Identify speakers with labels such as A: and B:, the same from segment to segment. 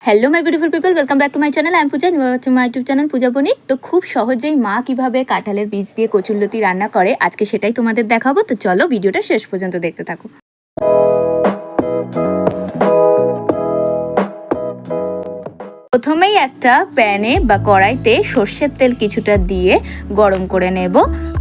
A: Hello my beautiful people, welcome back to my channel. I am Puja, my YouTube channel Puja Banik. তো খুব সহজেই মা কিভাবে কাঁঠালের বীজ দিয়ে কচুরলতি রান্না করে আজকে সেটাই তোমাদের দেখাবো। তো চলো ভিডিওটা শেষ পর্যন্ত দেখতে থাকো। প্রথমেই একটা প্যানে বা কড়াইতে সর্ষের তেল কিছুটা দিয়ে গরম করে নেব,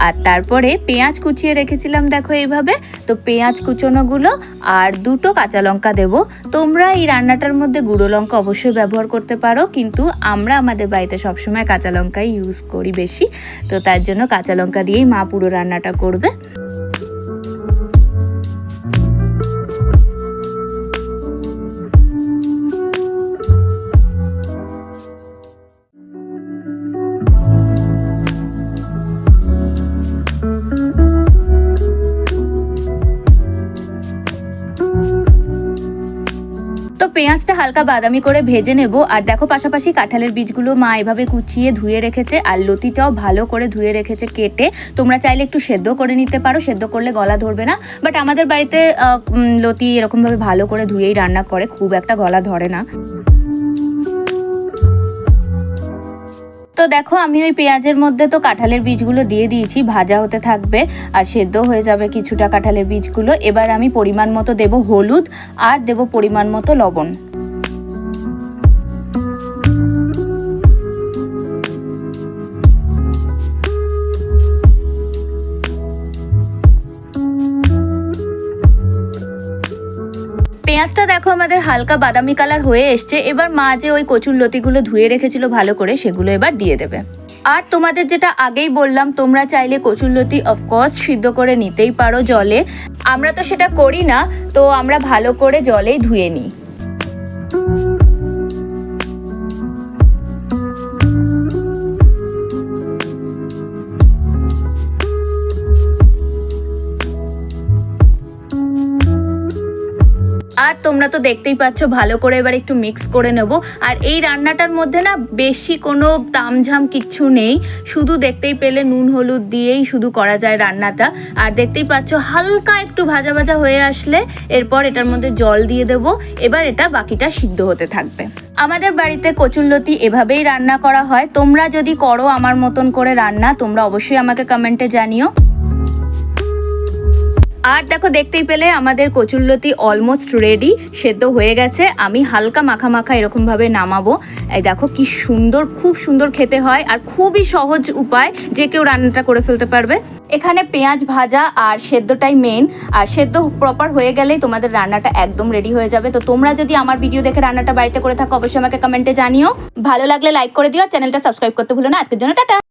A: আর তারপরে পেঁয়াজ কুচিয়ে রেখেছিলাম দেখো এইভাবে। তো পেঁয়াজ কুচোনোগুলো আর দুটো কাঁচা লঙ্কা দেব। তোমরা এই রান্নাটার মধ্যে গুঁড়ো লঙ্কা অবশ্যই ব্যবহার করতে পারো, কিন্তু আমরা আমাদের বাড়িতে সবসময় কাঁচা লঙ্কাই ইউজ করি বেশি। তো তার জন্য কাঁচা লঙ্কা দিয়েই মা পুরো রান্নাটা করবে। তো পেঁয়াজটা হালকা বাদামি করে ভেজে নেব। আর দেখো পাশাপাশি কাঁঠালের বীজগুলো মা এভাবে কুচিয়ে ধুয়ে রেখেছে, আর লতিটাও ভালো করে ধুয়ে রেখেছে কেটে। তোমরা চাইলে একটু সেদ্ধ করে নিতে পারো, সেদ্ধ করলে গলা ধরবে না। বাট আমাদের বাড়িতে লতি এরকমভাবে ভালো করে ধুয়েই রান্না করে, খুব একটা গলা ধরে না। তো দেখো আমি ওই পেঁয়াজের মধ্যে তো কাঁঠালের বীজগুলো দিয়ে দিয়েছি, ভাজা হতে থাকবে আর সেদ্ধ হয়ে যাবে কিছুটা কাঁঠালের বীজগুলো। এবার আমি পরিমাণ মতো দেব হলুদ আর দেব পরিমাণ মতো লবণ। পেঁয়াজটা দেখো আমাদের হালকা বাদামি কালার হয়ে এসছে। এবার মা যে ওই কচুর লতিগুলো ধুয়ে রেখেছিল ভালো করে, সেগুলো এবার দিয়ে দেবে। আর তোমাদের যেটা আগেই বললাম, তোমরা চাইলে কচুরলতি অফকোর্স সিদ্ধ করে নিতেই পারো জলে। আমরা তো সেটা করি না, তো আমরা ভালো করে জলেই ধুয়ে নিই। আর তোমরা তো দেখতেই পাচ্ছ ভালো করে এবার একটু মিক্স করে নেব। আর এই রান্নাটার মধ্যে না বেশি কোনো তামঝাম কিচ্ছু নেই, শুধু দেখতেই পেলে নুন হলুদ দিয়েই শুধু করা যায় রান্নাটা। আর দেখতেই পাচ্ছ হালকা একটু ভাজা ভাজা হয়ে আসলে এরপর এটার মধ্যে জল দিয়ে দেবো। এবার এটা বাকিটা সিদ্ধ হতে থাকবে। আমাদের বাড়িতে কচুরলতি এভাবেই রান্না করা হয়। তোমরা যদি করো আমার মতন করে রান্না, তোমরা অবশ্যই আমাকে কমেন্টে জানিও। আর দেখো দেখতেই পেলে আমাদের কচুরলতি অলমোস্ট রেডি, সেদ্ধ হয়ে গেছে। আমি হালকা মাখা মাখা এরকমভাবে নামাবো। এই দেখো কি সুন্দর, খুব সুন্দর খেতে হয় আর খুবই সহজ উপায়, যে কেউ রান্নাটা করে ফেলতে পারবে। এখানে পেঁয়াজ ভাজা আর সেদ্ধটাই মেন, আর সেদ্ধ প্রপার হয়ে গেলেই তোমাদের রান্নাটা একদম রেডি হয়ে যাবে। তো তোমরা যদি আমার ভিডিও দেখে রান্নাটা বাড়িতে করে থাকো অবশ্যই আমাকে কমেন্টে জানিও। ভালো লাগলে লাইক করে দিও আর চ্যানেলটা সাবস্ক্রাইব করতে ভুলো না। আজকের জন্য টাটা।